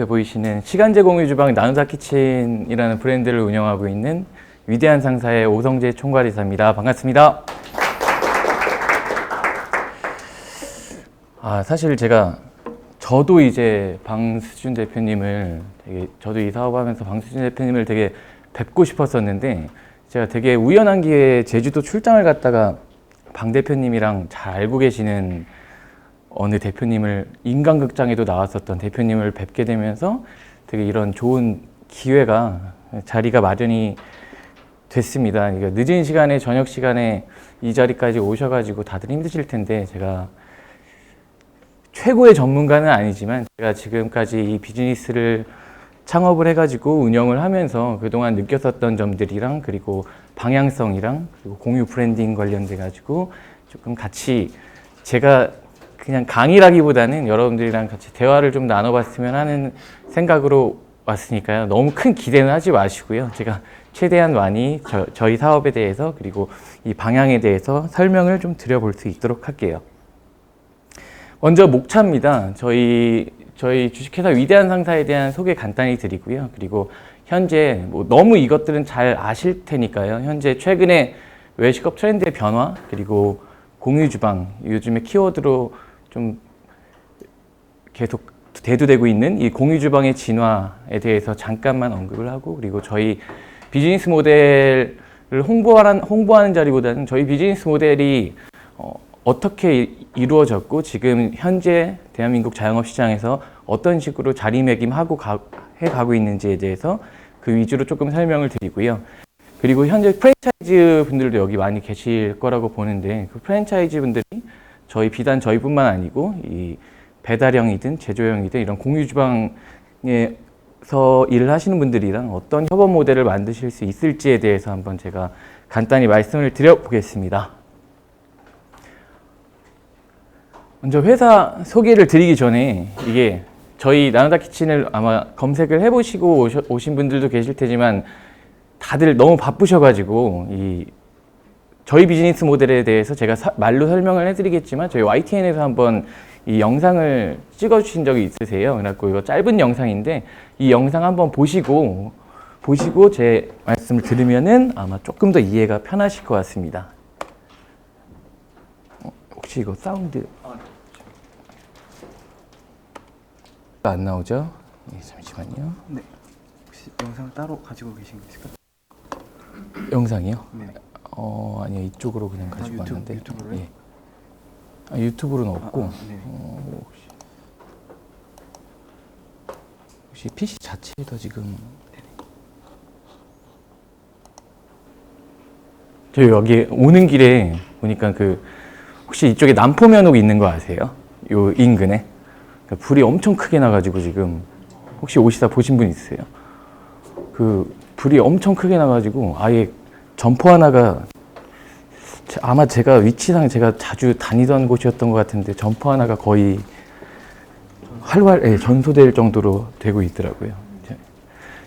앞에 보이시는 시간제 공유 주방 나누다 키친이라는 브랜드를 운영하고 있는 위대한 상사의 오성재 총괄이사입니다. 반갑습니다. 사실 저도 이제 방수준 대표님을 저도 이 사업하면서 방수준 대표님을 되게 뵙고 싶었었는데, 제가 되게 우연한 기회에 제주도 출장을 갔다가 방 대표님이랑 잘 알고 계시는 어느 대표님을, 인간극장에도 나왔었던 대표님을 뵙게 되면서 되게 이런 좋은 기회가, 자리가 마련이 됐습니다. 늦은 시간에, 저녁 시간에 이 자리까지 오셔가지고 다들 힘드실 텐데, 제가 최고의 전문가는 아니지만 제가 지금까지 이 비즈니스를 창업을 해가지고 운영을 하면서 그동안 느꼈었던 점들이랑, 그리고 방향성이랑, 그리고 공유 브랜딩 관련돼가지고 조금 같이, 제가 그냥 강의라기보다는 여러분들이랑 같이 대화를 좀 나눠봤으면 하는 생각으로 왔으니까요. 너무 큰 기대는 하지 마시고요. 제가 최대한 많이 저희 사업에 대해서, 그리고 이 방향에 대해서 설명을 좀 드려볼 수 있도록 할게요. 먼저 목차입니다. 저희 주식회사 위대한 상사에 대한 소개 간단히 드리고요. 그리고 현재 너무 이것들은 잘 아실 테니까요. 현재 최근에 외식업 트렌드의 변화, 그리고 공유 주방, 요즘에 키워드로 좀 계속 대두되고 있는 이 공유 주방의 진화에 대해서 잠깐만 언급을 하고, 그리고 저희 비즈니스 모델을 홍보하는 자리보다는 저희 비즈니스 모델이 어떻게 이루어졌고, 지금 현재 대한민국 자영업 시장에서 어떤 식으로 자리매김하고 해가고 있는지에 대해서 그 위주로 조금 설명을 드리고요. 그리고 현재 프랜차이즈 분들도 여기 많이 계실 거라고 보는데, 그 프랜차이즈 분들이 비단 저희뿐만 아니고 이 배달형이든 제조형이든 이런 공유 주방에서 일을 하시는 분들이랑 어떤 협업 모델을 만드실 수 있을지에 대해서 한번 제가 간단히 말씀을 드려보겠습니다. 먼저 회사 소개를 드리기 전에, 이게 저희 나누다 키친을 아마 검색을 해보시고 오신 분들도 계실 테지만 다들 너무 바쁘셔가지고 저희 비즈니스 모델에 대해서 제가 말로 설명을 해드리겠지만 저희 YTN에서 한번 이 영상을 찍어주신 적이 있으세요. 그래갖고 이거 짧은 영상인데 이 영상 한번 보시고 제 말씀을 들으면은 아마 조금 더 이해가 편하실 것 같습니다. 혹시 이거 사운드 안 나오죠? 네, 잠시만요. 네. 혹시 영상을 따로 가지고 계신 게 있을까요? 영상이요? 네. 아니요, 이쪽으로 그냥 가지고 왔는데. 유튜브로요? 예. 유튜브로는 없고. 네. 혹시 PC 자체에도 지금. 저 여기 오는 길에 보니까 혹시 이쪽에 남포면옥 있는 거 아세요? 요 인근에. 불이 엄청 크게 나가지고 지금 혹시 오시다 보신 분 있으세요? 불이 엄청 크게 나가지고 아예 점포 하나가, 아마 제가 위치상 제가 자주 다니던 곳이었던 것 같은데 점포 하나가 거의 전소될 정도로 되고 있더라고요.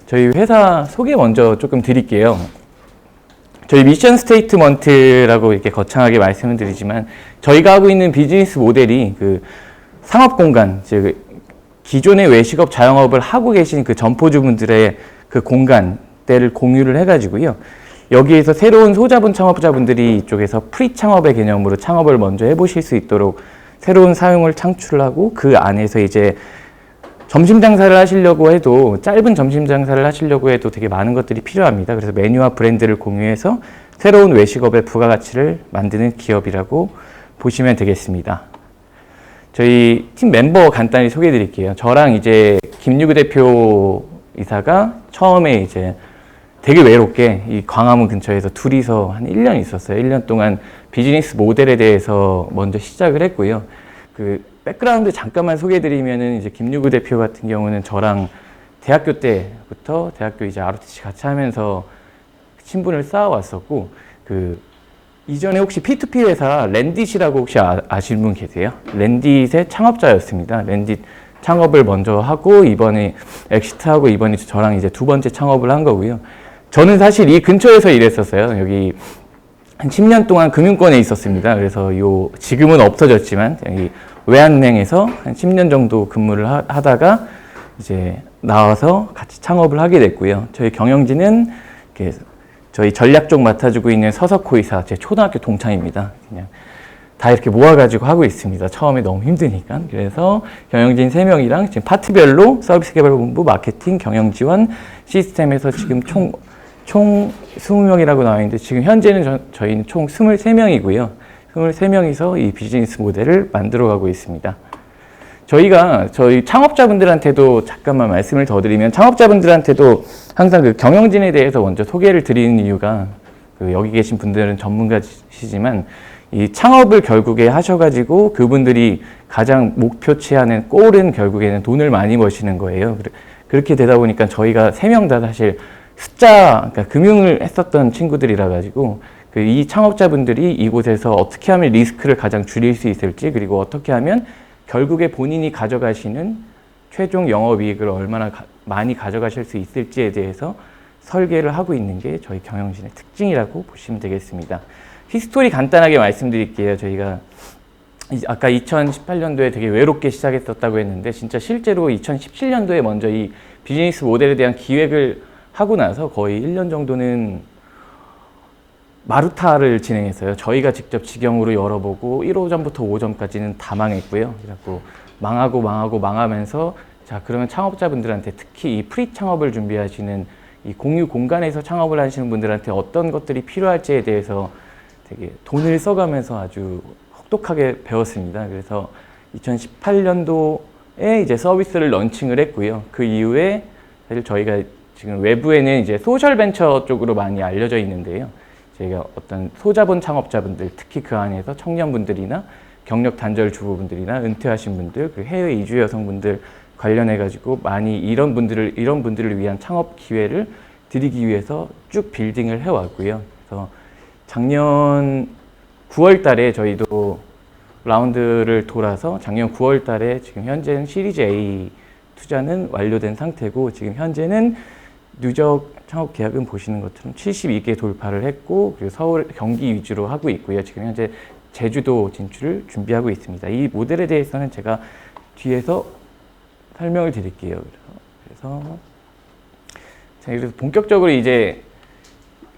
저희 회사 소개 먼저 조금 드릴게요. 저희 미션 스테이트먼트라고 이렇게 거창하게 말씀을 드리지만, 저희가 하고 있는 비즈니스 모델이 상업 공간, 즉 기존의 외식업 자영업을 하고 계신 그 점포주분들의 그 공간대를 공유를 해가지고요. 여기에서 새로운 소자분 창업자분들이 이쪽에서 프리 창업의 개념으로 창업을 먼저 해보실 수 있도록 새로운 사용을 창출하고, 그 안에서 이제 점심 장사를 하시려고 해도, 짧은 점심 장사를 하시려고 해도 되게 많은 것들이 필요합니다. 그래서 메뉴와 브랜드를 공유해서 새로운 외식업의 부가가치를 만드는 기업이라고 보시면 되겠습니다. 저희 팀 멤버 간단히 소개해 드릴게요. 저랑 이제 김유구 대표 이사가 처음에 이제 되게 외롭게 이 광화문 근처에서 둘이서 한 1년 있었어요. 1년 동안 비즈니스 모델에 대해서 먼저 시작을 했고요. 백그라운드 잠깐만 소개해 드리면은, 이제 김유구 대표 같은 경우는 저랑 대학교 때부터 대학교 이제 ROTC 같이 하면서 친분을 쌓아왔었고, 이전에 혹시 P2P 회사 랜딧이라고 혹시 아시는 분 계세요? 랜딧의 창업자였습니다. 랜딧 창업을 먼저 하고 이번에 엑시트하고 이번에 저랑 이제 두 번째 창업을 한 거고요. 저는 사실 이 근처에서 일했었어요. 여기 한 10년 동안 금융권에 있었습니다. 그래서 지금은 없어졌지만 여기 외환은행에서 한 10년 정도 근무를 하다가 이제 나와서 같이 창업을 하게 됐고요. 저희 경영진은 이렇게 저희 전략 쪽 맡아주고 있는 서석호 이사, 제 초등학교 동창입니다. 그냥 다 이렇게 모아가지고 하고 있습니다. 처음에 너무 힘드니까. 그래서 경영진 3명이랑 지금 파트별로 서비스 개발본부, 마케팅, 경영지원, 시스템에서 지금 총 20명이라고 나와 있는데 지금 현재는 저희는 총 23명이고요. 23명이서 이 비즈니스 모델을 만들어가고 있습니다. 저희 창업자분들한테도 잠깐만 말씀을 더 드리면 창업자분들한테도 항상 그 경영진에 대해서 먼저 소개를 드리는 이유가 여기 계신 분들은 전문가시지만 이 창업을 결국에 하셔가지고 그분들이 가장 목표치하는 골은 결국에는 돈을 많이 버시는 거예요. 그렇게 되다 보니까 저희가 3명 다 사실 그러니까 금융을 했었던 친구들이라 가지고 이 창업자분들이 이곳에서 어떻게 하면 리스크를 가장 줄일 수 있을지 그리고 어떻게 하면 결국에 본인이 가져가시는 최종 영업이익을 얼마나 많이 가져가실 수 있을지에 대해서 설계를 하고 있는 게 저희 경영진의 특징이라고 보시면 되겠습니다. 히스토리 간단하게 말씀드릴게요. 저희가 아까 2018년도에 되게 외롭게 시작했었다고 했는데 진짜 실제로 2017년도에 먼저 이 비즈니스 모델에 대한 기획을 하고 나서 거의 1년 정도는 마루타를 진행했어요. 저희가 직접 직영으로 열어보고 1호점부터 5호점까지는 다 망했고요. 그래갖고 망하면서 자 그러면 창업자분들한테 특히 이 프리 창업을 준비하시는 이 공유 공간에서 창업을 하시는 분들한테 어떤 것들이 필요할지에 대해서 되게 돈을 써가면서 아주 혹독하게 배웠습니다. 그래서 2018년도에 이제 서비스를 런칭을 했고요. 그 이후에 사실 저희가 지금 외부에는 이제 소셜 벤처 쪽으로 많이 알려져 있는데요. 저희가 어떤 소자본 창업자분들, 특히 그 안에서 청년분들이나 경력 단절 주부분들이나 은퇴하신 분들, 그리고 해외 이주 여성분들 관련해가지고 많이 이런 분들을 위한 창업 기회를 드리기 위해서 쭉 빌딩을 해왔고요. 그래서 작년 9월 달에 저희도 라운드를 돌아서 작년 9월 달에 지금 현재는 시리즈 A 투자는 완료된 상태고 지금 현재는 누적 창업 계약은 보시는 것처럼 72개 돌파를 했고 그리고 서울, 경기 위주로 하고 있고요. 지금 현재 제주도 진출을 준비하고 있습니다. 이 모델에 대해서는 제가 뒤에서 설명을 드릴게요. 그래서 본격적으로 이제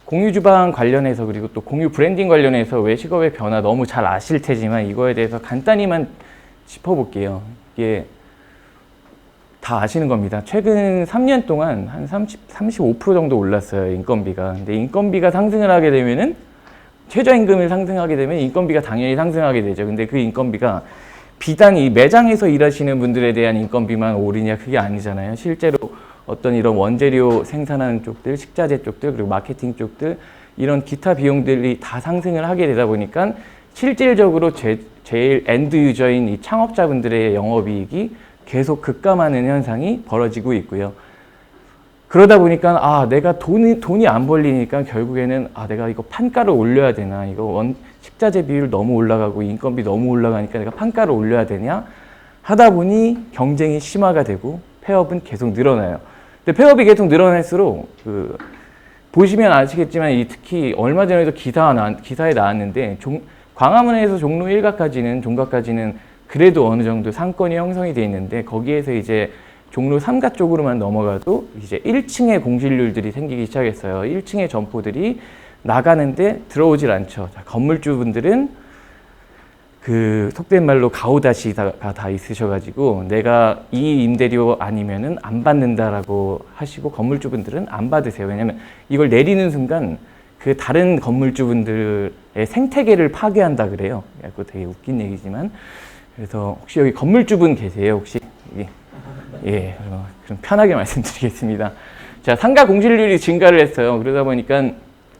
공유 주방 관련해서 그리고 또 공유 브랜딩 관련해서 외식업의 변화 너무 잘 아실 테지만 이거에 대해서 간단히만 짚어볼게요. 이게 다 아시는 겁니다. 최근 3년 동안 한 35% 정도 올랐어요. 인건비가. 근데 인건비가 상승을 하게 되면은 최저임금을 상승하게 되면 인건비가 당연히 상승하게 되죠. 근데 그 인건비가 비단 이 매장에서 일하시는 분들에 대한 인건비만 오르냐 그게 아니잖아요. 실제로 어떤 이런 원재료 생산하는 쪽들, 식자재 쪽들, 그리고 마케팅 쪽들 이런 기타 비용들이 다 상승을 하게 되다 보니까 실질적으로 제일 엔드 유저인 이 창업자분들의 영업이익이 계속 급감하는 현상이 벌어지고 있고요. 그러다 보니까 내가 돈이 안 벌리니까 결국에는 내가 이거 판가를 올려야 되나, 이거 식자재 비율 너무 올라가고 인건비 너무 올라가니까 내가 판가를 올려야 되냐 하다 보니 경쟁이 심화가 되고 폐업은 계속 늘어나요. 근데 폐업이 계속 늘어날수록 보시면 아시겠지만 특히 얼마 전에도 기사에 나왔는데 광화문에서 종로 1가까지는 종가까지는 그래도 어느 정도 상권이 형성이 돼 있는데 거기에서 이제 종로 3가 쪽으로만 넘어가도 이제 1층에 공실률들이 생기기 시작했어요. 1층의 점포들이 나가는데 들어오질 않죠. 자, 건물주분들은 속된 말로 가오다시가 다 있으셔가지고 내가 이 임대료 아니면은 안 받는다라고 하시고 건물주분들은 안 받으세요. 왜냐면 이걸 내리는 순간 그 다른 건물주분들의 생태계를 파괴한다 그래요. 그거 되게 웃긴 얘기지만 그래서 혹시 여기 건물주분 계세요? 혹시? 예, 그럼 편하게 말씀드리겠습니다. 자, 상가 공실률이 증가를 했어요. 그러다 보니까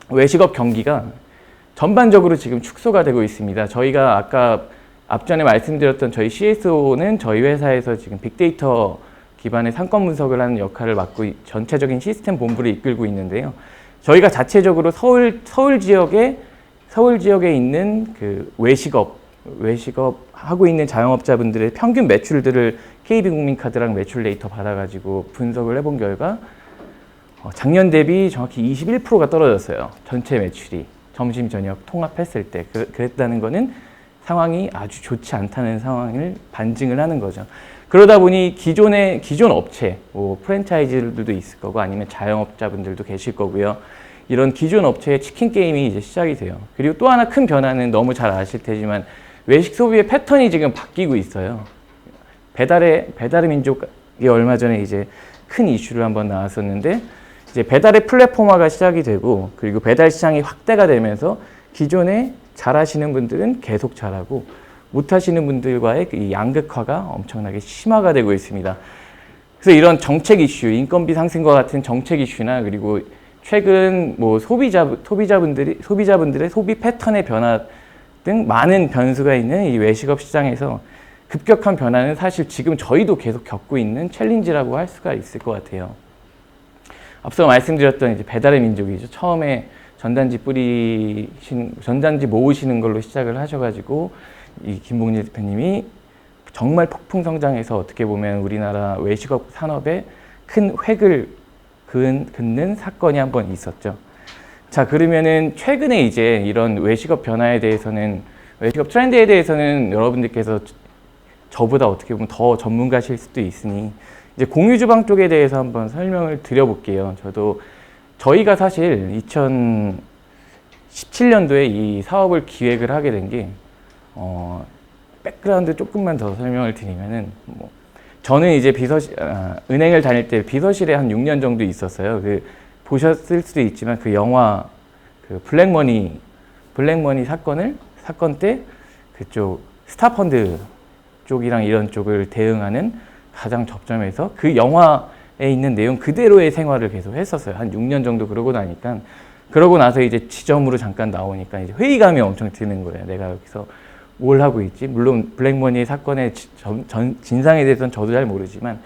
외식업 경기가 전반적으로 지금 축소가 되고 있습니다. 저희가 아까 앞전에 말씀드렸던 저희 CSO는 저희 회사에서 지금 빅데이터 기반의 상권 분석을 하는 역할을 맡고 전체적인 시스템 본부를 이끌고 있는데요. 저희가 자체적으로 서울 지역에 있는 그 외식업 하고 있는 자영업자분들의 평균 매출들을 KB국민카드랑 매출 데이터 받아가지고 분석을 해본 결과 작년 대비 정확히 21%가 떨어졌어요. 전체 매출이 점심 저녁 통합했을 때 그랬다는 거는 상황이 아주 좋지 않다는 상황을 반증을 하는 거죠. 그러다 보니 기존 업체, 뭐 프랜차이즈들도 있을 거고 아니면 자영업자분들도 계실 거고요. 이런 기존 업체의 치킨 게임이 이제 시작이 돼요. 그리고 또 하나 큰 변화는 너무 잘 아실 테지만 외식 소비의 패턴이 지금 바뀌고 있어요. 배달의 민족이 얼마 전에 이제 큰 이슈를 한번 나왔었는데 이제 배달의 플랫폼화가 시작이 되고 그리고 배달 시장이 확대가 되면서 기존에 잘하시는 분들은 계속 잘하고 못하시는 분들과의 이 양극화가 엄청나게 심화가 되고 있습니다. 그래서 이런 정책 이슈, 인건비 상승과 같은 정책 이슈나 그리고 최근 뭐 소비자분들의 소비 패턴의 변화 등 많은 변수가 있는 이 외식업 시장에서 급격한 변화는 사실 지금 저희도 계속 겪고 있는 챌린지라고 할 수가 있을 것 같아요. 앞서 말씀드렸던 이제 배달의 민족이죠. 처음에 전단지 모으시는 걸로 시작을 하셔가지고 이 김봉일 대표님이 정말 폭풍 성장해서 어떻게 보면 우리나라 외식업 산업에 큰 획을 긋는 사건이 한 번 있었죠. 자, 그러면은 최근에 이제 이런 외식업 변화에 대해서는 외식업 트렌드에 대해서는 여러분들께서 저보다 어떻게 보면 더 전문가실 수도 있으니 이제 공유 주방 쪽에 대해서 한번 설명을 드려볼게요. 저희가 사실 2017년도에 이 사업을 기획을 하게 된 게 백그라운드 조금만 더 설명을 드리면은 저는 이제 은행을 다닐 때 비서실에 한 6년 정도 있었어요. 보셨을 수도 있지만 그 영화 블랙머니 사건 때 그쪽 스타펀드 쪽이랑 이런 쪽을 대응하는 가장 접점에서 그 영화에 있는 내용 그대로의 생활을 계속 했었어요. 한 6년 정도 그러고 나서 이제 지점으로 잠깐 나오니까 이제 회의감이 엄청 드는 거예요. 내가 여기서 뭘 하고 있지? 물론 블랙머니 사건의 진상에 대해서는 저도 잘 모르지만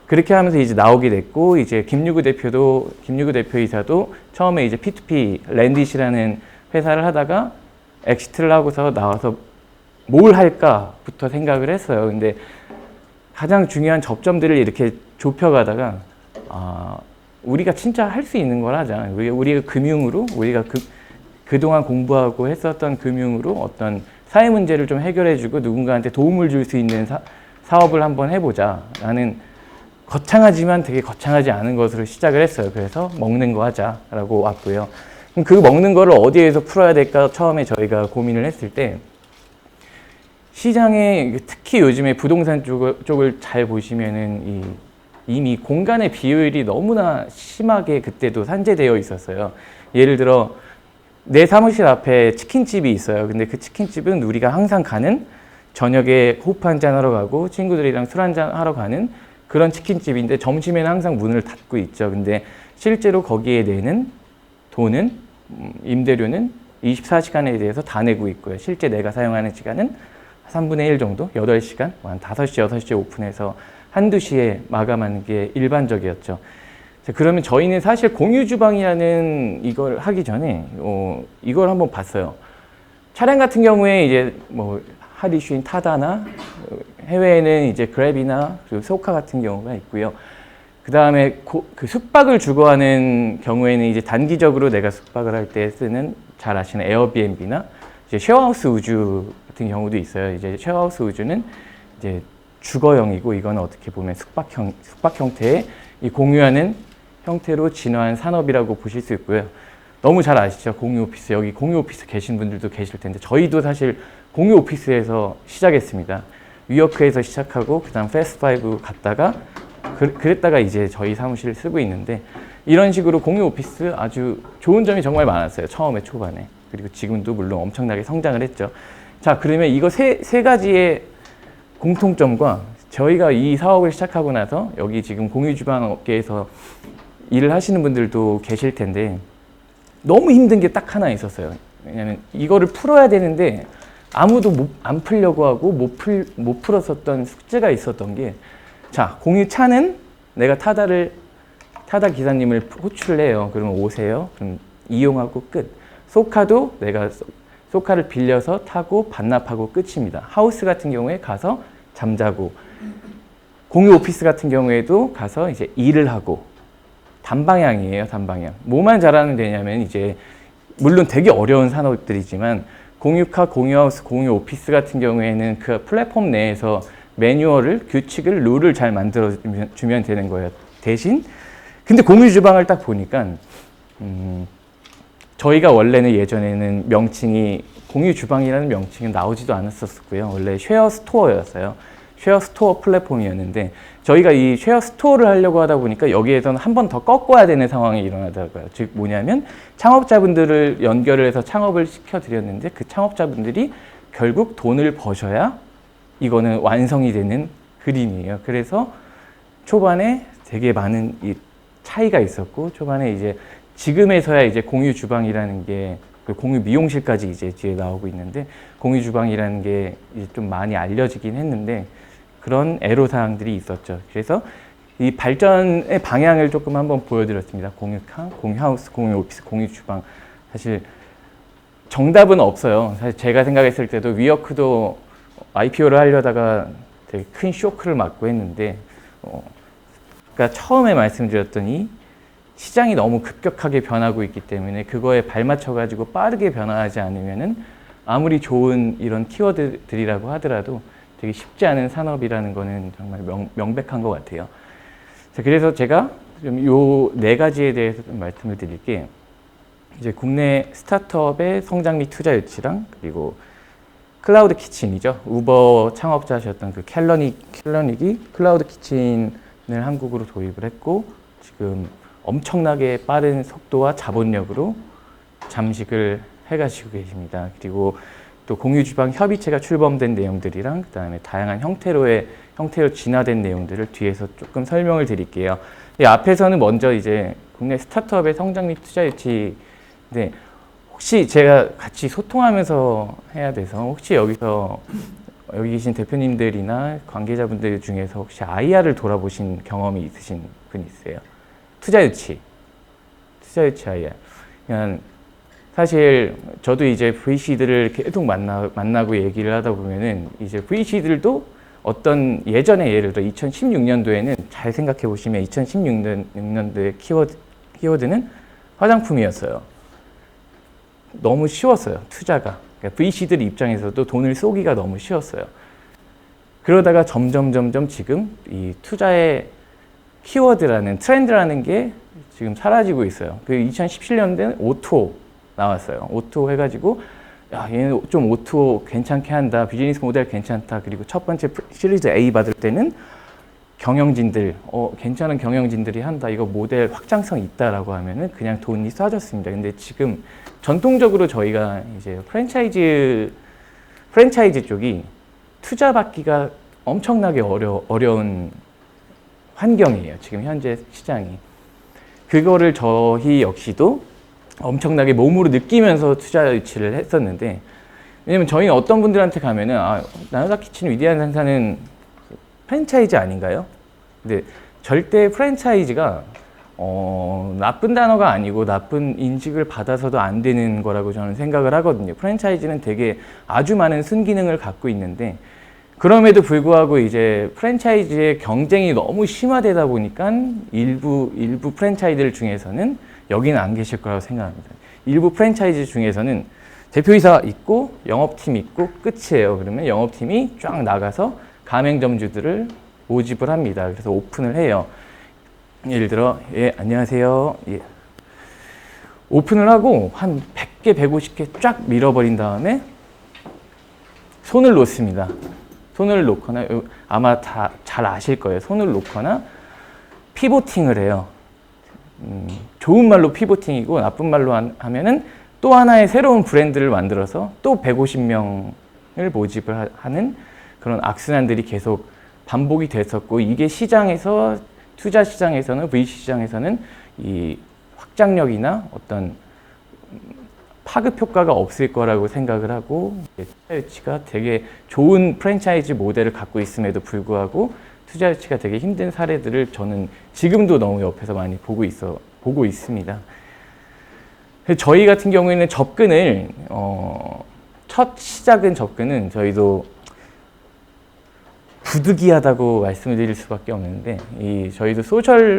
그렇게 하면서 이제 나오게 됐고 이제 김유구 대표이사도 처음에 이제 P2P 랜디시라는 회사를 하다가 엑시트를 하고서 나와서 뭘 할까부터 생각을 했어요. 근데 가장 중요한 접점들을 이렇게 좁혀가다가 우리가 진짜 할 수 있는 걸 하자. 우리가 금융으로 우리가 그동안 공부하고 했었던 금융으로 어떤 사회 문제를 좀 해결해주고 누군가한테 도움을 줄 수 있는 사업을 한번 해보자 라는 거창하지만 되게 거창하지 않은 것으로 시작을 했어요. 그래서 먹는 거 하자라고 왔고요. 그럼 그 먹는 거를 어디에서 풀어야 될까 처음에 저희가 고민을 했을 때 시장에 특히 요즘에 부동산 쪽을 잘 보시면은 이미 공간의 비효율이 너무나 심하게 그때도 산재되어 있었어요. 예를 들어 내 사무실 앞에 치킨집이 있어요. 근데 그 치킨집은 우리가 항상 가는 저녁에 호프 한잔 하러 가고 친구들이랑 술 한잔 하러 가는 그런 치킨집인데 점심에는 항상 문을 닫고 있죠. 근데 실제로 거기에 내는 돈은 임대료는 24시간에 대해서 다 내고 있고요. 실제 내가 사용하는 시간은 3분의 1 정도, 8시간, 한 5시, 6시에 오픈해서 한두 시에 마감하는 게 일반적이었죠. 자, 그러면 저희는 사실 공유 주방이라는 이걸 하기 전에 이걸 한번 봤어요. 차량 같은 경우에 이제 뭐 핫 이슈인 타다나 해외에는 이제 그랩이나 그리고 소카 같은 경우가 있고요. 그 다음에 그 숙박을 주거하는 경우에는 이제 단기적으로 내가 숙박을 할 때 쓰는 잘 아시는 에어비앤비나 이제 쉐어하우스 우주 같은 경우도 있어요. 이제 쉐어하우스 우주는 이제 주거형이고 이거는 어떻게 보면 숙박 형태의 이 공유하는 형태로 진화한 산업이라고 보실 수 있고요. 너무 잘 아시죠? 공유 오피스. 여기 공유 오피스 계신 분들도 계실 텐데 저희도 사실 공유 오피스에서 시작했습니다. 위워크에서 시작하고 그다음 패스트5 갔다가 그랬다가 이제 저희 사무실을 쓰고 있는데 이런 식으로 공유 오피스 아주 좋은 점이 정말 많았어요. 처음에 초반에. 그리고 지금도 물론 엄청나게 성장을 했죠. 자, 그러면 이거 세 가지의 공통점과 저희가 이 사업을 시작하고 나서 여기 지금 공유 주방 업계에서 일을 하시는 분들도 계실 텐데 너무 힘든 게 딱 하나 있었어요. 왜냐하면 이거를 풀어야 되는데 아무도 안 풀려고 하고 못 풀었었던 숙제가 있었던 게 자, 공유차는 내가 타다 기사님을 호출을 해요. 그러면 오세요. 그럼 이용하고 끝. 소카도 내가 소카를 빌려서 타고 반납하고 끝입니다. 하우스 같은 경우에 가서 잠자고 공유 오피스 같은 경우에도 가서 이제 일을 하고 단방향이에요. 단방향. 뭐만 잘하면 되냐면 이제 물론 되게 어려운 산업들이지만 공유카, 공유하우스, 공유 오피스 같은 경우에는 그 플랫폼 내에서 매뉴얼을, 규칙을, 룰을 잘 만들어주면 되는 거예요. 대신 근데 공유 주방을 딱 보니까 저희가 원래는 예전에는 명칭이 공유 주방이라는 명칭은 나오지도 않았었고요. 원래 쉐어 스토어였어요. 쉐어 스토어 플랫폼이었는데 저희가 이 쉐어 스토어를 하려고 하다 보니까 여기에서는 한 번 더 꺾어야 되는 상황이 일어나더라고요. 즉 뭐냐면 창업자분들을 연결을 해서 창업을 시켜드렸는데 그 창업자분들이 결국 돈을 버셔야 이거는 완성이 되는 그림이에요. 그래서 초반에 되게 많은 이 차이가 있었고 초반에 이제 지금에서야 이제 공유 주방이라는 게 공유 미용실까지 이제 뒤에 나오고 있는데 공유 주방이라는 게 이제 좀 많이 알려지긴 했는데 그런 애로사항들이 있었죠. 그래서 이 발전의 방향을 조금 한번 보여드렸습니다. 공유칸, 공유하우스, 공유오피스, 공유주방. 사실 정답은 없어요. 사실 제가 생각했을 때도 위워크도 IPO를 하려다가 되게 큰 쇼크를 맞고 했는데 그러니까 처음에 말씀드렸더니 시장이 너무 급격하게 변하고 있기 때문에 그거에 발맞춰가지고 빠르게 변화하지 않으면은 아무리 좋은 이런 키워드들이라고 하더라도 되게 쉽지 않은 산업이라는 거는 정말 명백한 것 같아요. 자, 그래서 제가 좀 요 네 가지에 대해서 좀 말씀을 드릴게 이제 국내 스타트업의 성장 및 투자 유치랑 그리고 클라우드 키친이죠. 우버 창업자셨던 그 캘러닉이 클라우드 키친을 한국으로 도입을 했고 지금 엄청나게 빠른 속도와 자본력으로 잠식을 해가시고 계십니다. 그리고 또 공유주방 협의체가 출범된 내용들이랑 그다음에 다양한 형태로 진화된 내용들을 뒤에서 조금 설명을 드릴게요. 이 앞에서는 먼저 이제 국내 스타트업의 성장 및 투자 유치인데 혹시 제가 같이 소통하면서 해야 돼서 혹시 여기 계신 대표님들이나 관계자분들 중에서 혹시 IR을 돌아보신 경험이 있으신 분 있으세요? 투자 유치 IR. 그냥 사실 저도 이제 VC들을 계속 만나고 얘기를 하다 보면은 이제 VC들도 어떤 예전에 예를 들어 2016년도에는 잘 생각해 보시면 2016년도의 키워드는 화장품이었어요. 너무 쉬웠어요. 투자가. 그러니까 VC들 입장에서도 돈을 쏘기가 너무 쉬웠어요. 그러다가 점점 지금 이 투자의 키워드라는 트렌드라는 게 지금 사라지고 있어요. 그 2017년도에는 오토 나왔어요. 오토 해가지고 야 얘는 좀 오토 괜찮게 한다. 비즈니스 모델 괜찮다. 그리고 첫 번째 시리즈 A 받을 때는 경영진들 괜찮은 경영진들이 한다. 이거 모델 확장성 있다라고 하면은 그냥 돈이 쏴졌습니다. 근데 지금 전통적으로 저희가 이제 프랜차이즈 쪽이 투자 받기가 엄청나게 어려운 환경이에요. 지금 현재 시장이. 그거를 저희 역시도 엄청나게 몸으로 느끼면서 투자 유치를 했었는데 왜냐면 저희는 어떤 분들한테 가면은 나노다 키친 위대한 상사는 프랜차이즈 아닌가요? 근데 절대 프랜차이즈가 나쁜 단어가 아니고 나쁜 인식을 받아서도 안 되는 거라고 저는 생각을 하거든요. 프랜차이즈는 되게 아주 많은 순기능을 갖고 있는데 그럼에도 불구하고 이제 프랜차이즈의 경쟁이 너무 심화되다 보니까 일부 프랜차이즈들 중에서는 여기는 안 계실 거라고 생각합니다. 일부 프랜차이즈 중에서는 대표이사 있고 영업팀 있고 끝이에요. 그러면 영업팀이 쫙 나가서 가맹점주들을 모집을 합니다. 그래서 오픈을 해요. 예를 들어 예 안녕하세요. 예. 오픈을 하고 한 100개, 150개 쫙 밀어버린 다음에 손을 놓습니다. 손을 놓거나 아마 다 잘 아실 거예요. 손을 놓거나 피보팅을 해요. 좋은 말로 피보팅이고 나쁜 말로 하면은 또 하나의 새로운 브랜드를 만들어서 또 150명을 모집을 하는 그런 악순환들이 계속 반복이 됐었고 이게 시장에서 투자 시장에서는 VC 시장에서는 이 확장력이나 어떤 파급 효과가 없을 거라고 생각을 하고 투자 유치가 되게 좋은 프랜차이즈 모델을 갖고 있음에도 불구하고 투자 유치가 되게 힘든 사례들을 저는 지금도 너무 옆에서 많이 보고 있습니다. 저희 같은 경우에는 접근을 첫 시작은 저희도 부득이하다고 말씀을 드릴 수밖에 없는데 저희도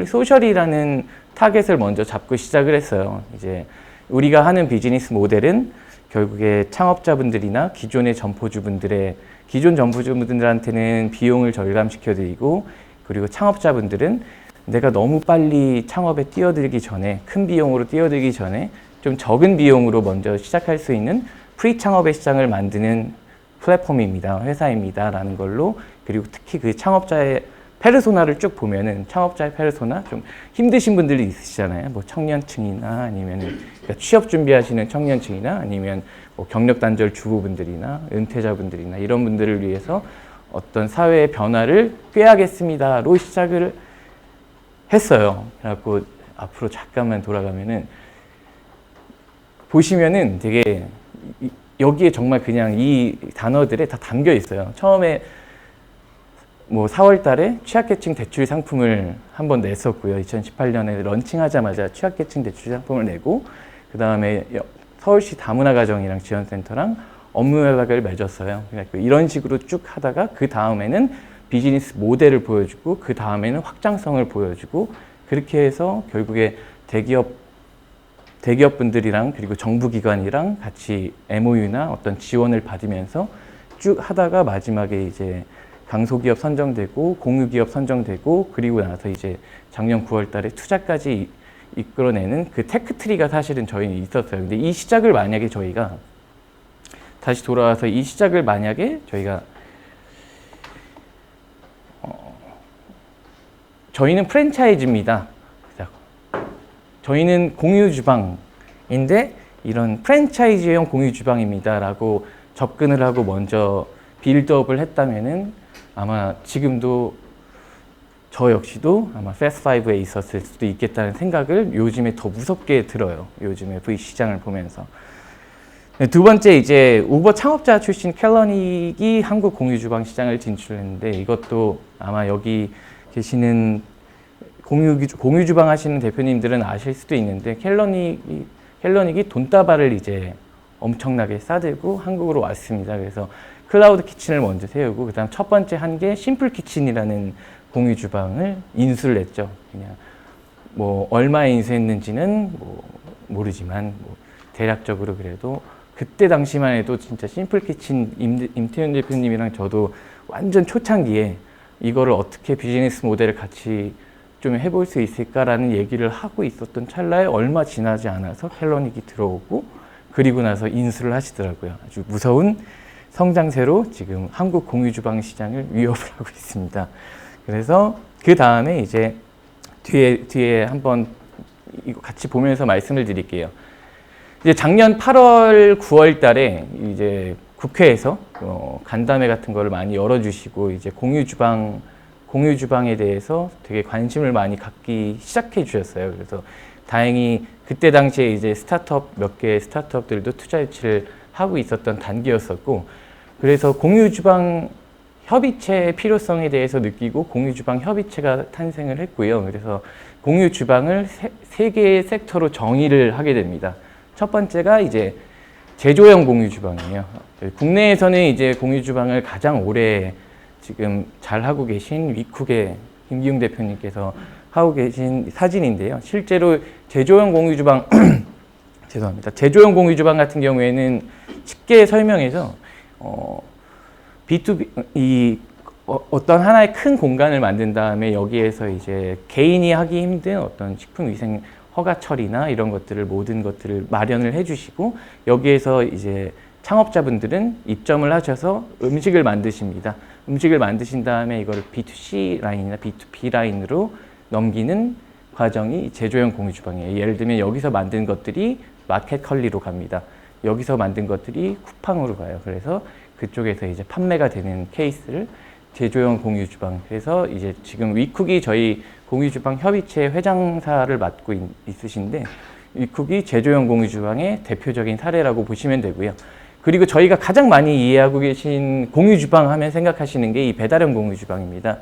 소셜이라는 타겟을 먼저 잡고 시작을 했어요. 이제 우리가 하는 비즈니스 모델은 결국에 창업자분들이나 기존의 점포주분들의 기존 점주분들한테는 비용을 절감시켜드리고, 그리고 창업자분들은 내가 너무 빨리 창업에 뛰어들기 전에, 큰 비용으로 뛰어들기 전에 좀 적은 비용으로 먼저 시작할 수 있는 프리 창업의 시장을 만드는 플랫폼입니다. 회사입니다. 라는 걸로, 그리고 특히 그 창업자의 페르소나를 쭉 보면은, 창업자의 페르소나, 좀 힘드신 분들이 있으시잖아요. 뭐 청년층이나 아니면 그러니까 취업 준비하시는 청년층이나 아니면 뭐 경력 단절 주부분들이나 은퇴자분들이나 이런 분들을 위해서 어떤 사회의 변화를 꾀하겠습니다로 시작을 했어요. 그래갖고 앞으로 잠깐만 돌아가면은 보시면은 되게 여기에 정말 그냥 이 단어들에 다 담겨 있어요. 처음에 뭐 4월 달에 취약계층 대출 상품을 한번 냈었고요. 2018년에 런칭하자마자 취약계층 대출 상품을 내고, 그 다음에 서울시 다문화가정이랑 지원센터랑 업무 협약을 맺었어요. 그러니까 이런 식으로 쭉 하다가 그 다음에는 비즈니스 모델을 보여주고, 그 다음에는 확장성을 보여주고, 그렇게 해서 결국에 대기업분들이랑 그리고 정부기관이랑 같이 MOU나 어떤 지원을 받으면서 쭉 하다가 마지막에 이제 강소기업 선정되고 공유기업 선정되고, 그리고 나서 이제 작년 9월 달에 투자까지 이끌어내는 그 테크트리가 사실은 저희는 있었어요. 근데 이 시작을 만약에 저희가 다시 돌아와서 이 시작을 만약에 저희가 저희는 프랜차이즈입니다. 저희는 공유주방인데 이런 프랜차이즈형 공유주방입니다 라고 접근을 하고 먼저 빌드업을 했다면은 아마 지금도 저 역시도 아마 패스트5에 있었을 수도 있겠다는 생각을 요즘에 더 무섭게 들어요. 요즘에 V 시장을 보면서. 두 번째, 이제 우버 창업자 출신 켈러닉이 한국 공유주방 시장을 진출했는데, 이것도 아마 여기 계시는 공유주방 하시는 대표님들은 아실 수도 있는데, 켈러닉이 돈다발을 이제 엄청나게 싸들고 한국으로 왔습니다. 그래서 클라우드 키친을 먼저 세우고, 그 다음 첫 번째 한 게 심플 키친이라는 공유주방을 인수를 했죠. 그냥 뭐 얼마에 인수했는지는 뭐 모르지만 뭐 대략적으로 그래도 그때 당시만 해도 진짜 심플 키친 임태현 대표님이랑 저도 완전 초창기에 이거를 어떻게 비즈니스 모델을 같이 좀 해볼 수 있을까라는 얘기를 하고 있었던 찰나에 얼마 지나지 않아서 켈러닉이 들어오고, 그리고 나서 인수를 하시더라고요. 아주 무서운 성장세로 지금 한국 공유주방 시장을 위협을 하고 있습니다. 그래서 그 다음에 이제 뒤에 한번 이거 같이 보면서 말씀을 드릴게요. 이제 작년 8월, 9월 달에 이제 국회에서 간담회 같은 거를 많이 열어주시고, 이제 공유주방에 대해서 되게 관심을 많이 갖기 시작해 주셨어요. 그래서 다행히 그때 당시에 이제 몇 개 스타트업들도 투자 유치를 하고 있었던 단계였었고, 그래서 공유주방 협의체의 필요성에 대해서 느끼고 공유주방 협의체가 탄생을 했고요. 그래서 공유주방을 세 개의 섹터로 정의를 하게 됩니다. 첫 번째가 이제 제조형 공유주방이에요. 국내에서는 이제 공유주방을 가장 오래 지금 잘 하고 계신 위쿡의 김기웅 대표님께서 하고 계신 사진인데요. 실제로 제조형 공유주방 죄송합니다. 제조형 공유주방 같은 경우에는 쉽게 설명해서 B2B 어떤 하나의 큰 공간을 만든 다음에 여기에서 이제 개인이 하기 힘든 어떤 식품위생 허가 처리나 이런 것들을 모든 것들을 마련을 해주시고, 여기에서 이제 창업자분들은 입점을 하셔서 음식을 만드십니다. 음식을 만드신 다음에 이걸 B2C 라인이나 B2B 라인으로 넘기는 과정이 제조형 공유주방이에요. 예를 들면 여기서 만든 것들이 마켓컬리로 갑니다. 여기서 만든 것들이 쿠팡으로 가요. 그래서 그쪽에서 이제 판매가 되는 케이스를 제조형 공유주방. 그래서 이제 지금 위쿡이 저희 공유주방 협의체 회장사를 맡고 있으신데, 위쿡이 제조형 공유주방의 대표적인 사례라고 보시면 되고요. 그리고 저희가 가장 많이 이해하고 계신 공유주방 하면 생각하시는 게 이 배달형 공유주방입니다.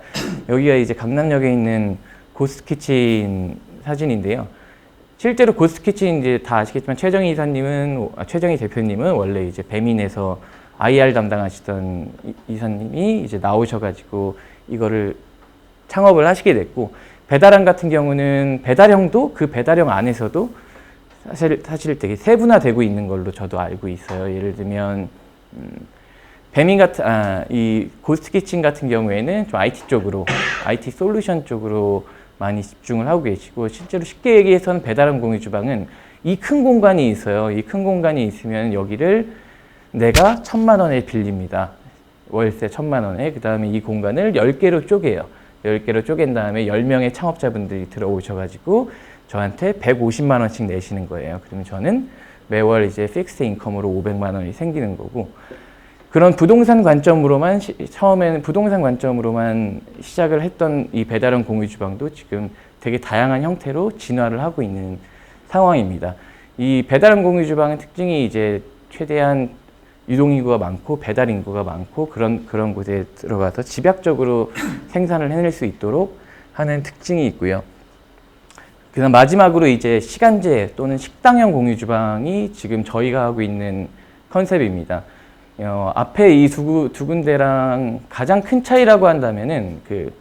여기가 이제 강남역에 있는 고스트키친 사진인데요. 실제로 고스트키친 이제 다 아시겠지만 최정희 대표님은 원래 이제 배민에서 IR 담당하시던 이사님이 이제 나오셔가지고 이거를 창업을 하시게 됐고, 배달형 같은 경우는 배달형도 그 배달형 안에서도 사실 되게 세분화되고 있는 걸로 저도 알고 있어요. 예를 들면 배민 같은 이 고스트 키친 같은 경우에는 좀 IT 쪽으로 IT 솔루션 쪽으로 많이 집중을 하고 계시고 실제로 쉽게 얘기해서는 배달원 공유 주방은 이 큰 공간이 있어요. 이 큰 공간이 있으면 여기를 내가 1,000만 원에 빌립니다. 월세 1,000만 원에. 그 다음에 이 공간을 10개로 쪼개요. 10개로 쪼갠 다음에 10명의 창업자분들이 들어오셔가지고 저한테 150만 원씩 내시는 거예요. 그러면 저는 매월 이제 픽스 인컴으로 500만 원이 생기는 거고, 그런 부동산 관점으로만 처음에는 부동산 관점으로만 시작을 했던 이 배달원 공유 주방도 지금 되게 다양한 형태로 진화를 하고 있는 상황입니다. 이 배달원 공유 주방의 특징이 이제 최대한 유동 인구가 많고 배달 인구가 많고 그런 곳에 들어가서 집약적으로 생산을 해낼 수 있도록 하는 특징이 있고요. 그다음 마지막으로 이제 시간제 또는 식당형 공유 주방이 지금 저희가 하고 있는 컨셉입니다. 앞에 이 두 군데랑 가장 큰 차이라고 한다면은 그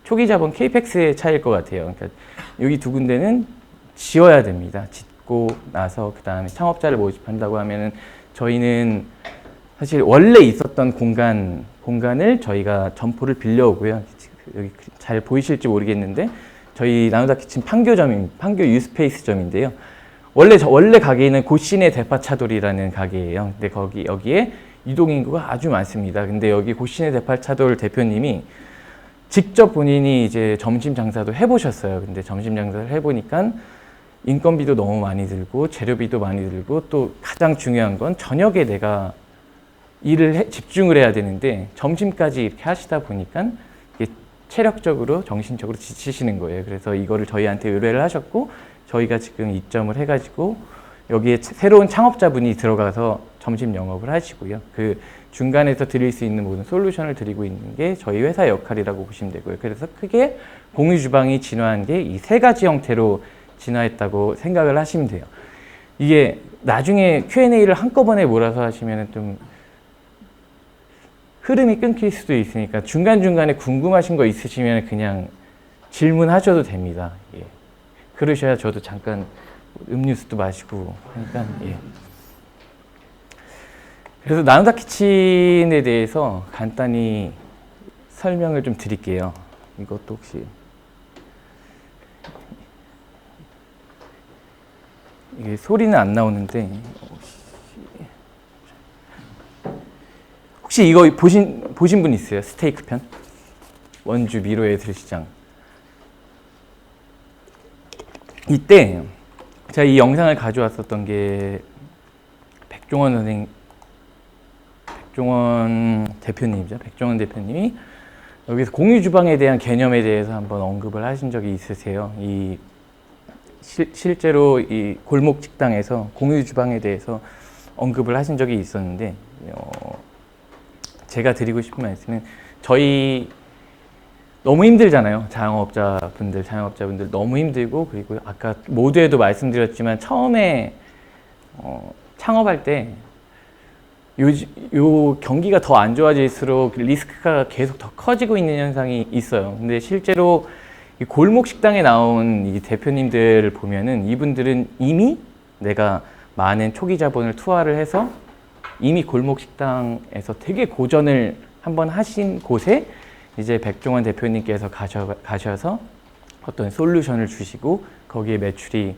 초기 자본 케이펙스의 차이일 것 같아요. 그러니까 여기 두 군데는 지어야 됩니다. 짓고 나서 그 다음에 창업자를 모집한다고 하면은 저희는 사실 원래 있었던 공간을 저희가 점포를 빌려오고요. 여기 잘 보이실지 모르겠는데 저희 나누다 키친 판교 유스페이스점인데요. 원래 가게는 고시네 대파차돌이라는 가게예요. 근데 여기에 유동인구가 아주 많습니다. 근데 여기 고시네 대파차돌 대표님이 직접 본인이 이제 점심 장사도 해보셨어요. 근데 점심 장사를 해보니까 인건비도 너무 많이 들고 재료비도 많이 들고 또 가장 중요한 건 저녁에 내가 집중을 해야 되는데 점심까지 이렇게 하시다 보니까 이게 체력적으로 정신적으로 지치시는 거예요. 그래서 이거를 저희한테 의뢰를 하셨고 저희가 지금 입점을 해가지고 여기에 새로운 창업자분이 들어가서 점심 영업을 하시고요. 그 중간에서 드릴 수 있는 모든 솔루션을 드리고 있는 게 저희 회사의 역할이라고 보시면 되고요. 그래서 크게 공유 주방이 진화한 게 이 세 가지 형태로 진화했다고 생각을 하시면 돼요. 이게 나중에 Q&A를 한꺼번에 몰아서 하시면 좀 흐름이 끊길 수도 있으니까 중간중간에 궁금하신 거 있으시면 그냥 질문하셔도 됩니다. 예. 그러셔야 저도 잠깐 음료수도 마시고 하니까. 예. 그래서 나누다 키친에 대해서 간단히 설명을 좀 드릴게요. 이것도 혹시 이게 소리는 안 나오는데 혹시 이거 보신 분 있어요? 스테이크 편? 원주 미로의 들시장. 이때 제가 이 영상을 가져왔었던 게 백종원 대표님이죠. 백종원 대표님이 여기서 공유 주방에 대한 개념에 대해서 한번 언급을 하신 적이 있으세요. 실제로 이 골목 식당에서 공유 주방에 대해서 언급을 하신 적이 있었는데 제가 드리고 싶은 말씀은 저희 너무 힘들잖아요. 자영업자분들 너무 힘들고 그리고 아까 모두에도 말씀드렸지만 처음에 창업할 때 요 경기가 더 안 좋아질수록 리스크가 계속 더 커지고 있는 현상이 있어요. 근데 실제로 이 골목 식당에 나온 이 대표님들을 보면은 이분들은 이미 내가 많은 초기 자본을 투하를 해서 이미 골목 식당에서 되게 고전을 한번 하신 곳에 이제 백종원 대표님께서 가셔서 어떤 솔루션을 주시고 거기에 매출이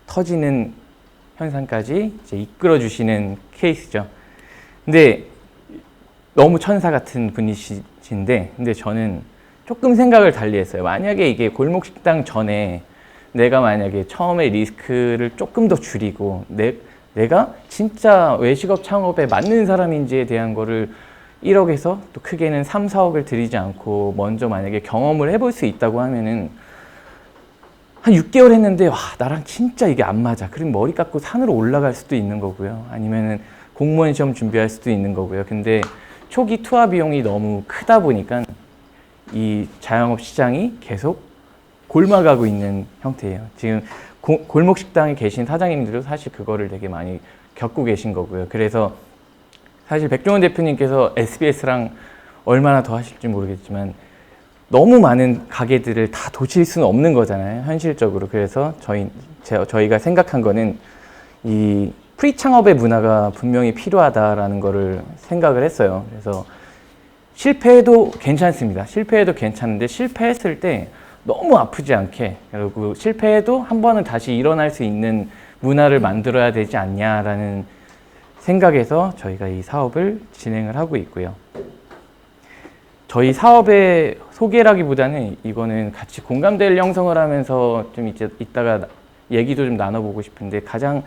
터지는 현상까지 이제 이끌어 주시는 케이스죠. 근데 너무 천사 같은 분이신데, 근데 저는 조금 생각을 달리 했어요. 만약에 이게 골목 식당 전에 내가 만약에 처음에 리스크를 조금 더 줄이고 내가 진짜 외식업 창업에 맞는 사람인지에 대한 거를 1억에서 또 크게는 3, 4억을 들이지 않고 먼저 만약에 경험을 해볼 수 있다고 하면은 한 6개월 했는데 와 나랑 진짜 이게 안 맞아. 그럼 머리 깎고 산으로 올라갈 수도 있는 거고요. 아니면은 공무원 시험 준비할 수도 있는 거고요. 근데 초기 투하 비용이 너무 크다 보니까 이 자영업 시장이 계속 골마가고 있는 형태예요. 지금 골목 식당에 계신 사장님들도 사실 그거를 되게 많이 겪고 계신 거고요. 그래서 사실 백종원 대표님께서 SBS랑 얼마나 더 하실지 모르겠지만 너무 많은 가게들을 다 도칠 수는 없는 거잖아요, 현실적으로. 그래서 저희가 생각한 거는 이 프리 창업의 문화가 분명히 필요하다라는 거를 생각을 했어요. 그래서 실패해도 괜찮습니다. 실패해도 괜찮은데 실패했을 때 너무 아프지 않게, 그리고 실패해도 한 번은 다시 일어날 수 있는 문화를 만들어야 되지 않냐라는 생각에서 저희가 이 사업을 진행을 하고 있고요. 저희 사업의 소개라기보다는 이거는 같이 공감대를 형성을 하면서 좀 이제 이따가 얘기도 좀 나눠보고 싶은데, 가장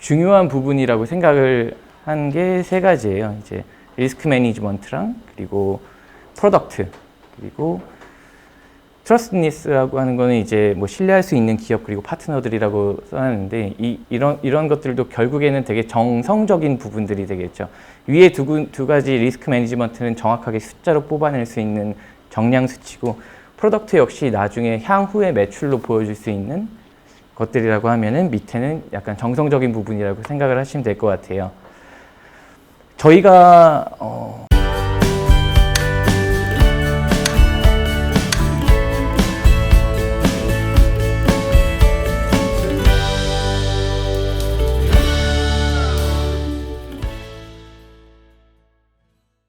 중요한 부분이라고 생각을 한 게 세 가지예요. 이제 리스크 매니지먼트랑, 그리고 프로덕트, 그리고 트러스트니스라고 하는 거는 이제 뭐 신뢰할 수 있는 기업 그리고 파트너들이라고 써놨는데, 이런 것들도 결국에는 되게 정성적인 부분들이 되겠죠. 위에 두 가지 리스크 매니지먼트는 정확하게 숫자로 뽑아낼 수 있는 정량 수치고, 프로덕트 역시 나중에 향후의 매출로 보여줄 수 있는 것들이라고 하면은 밑에는 약간 정성적인 부분이라고 생각을 하시면 될 것 같아요. 저희가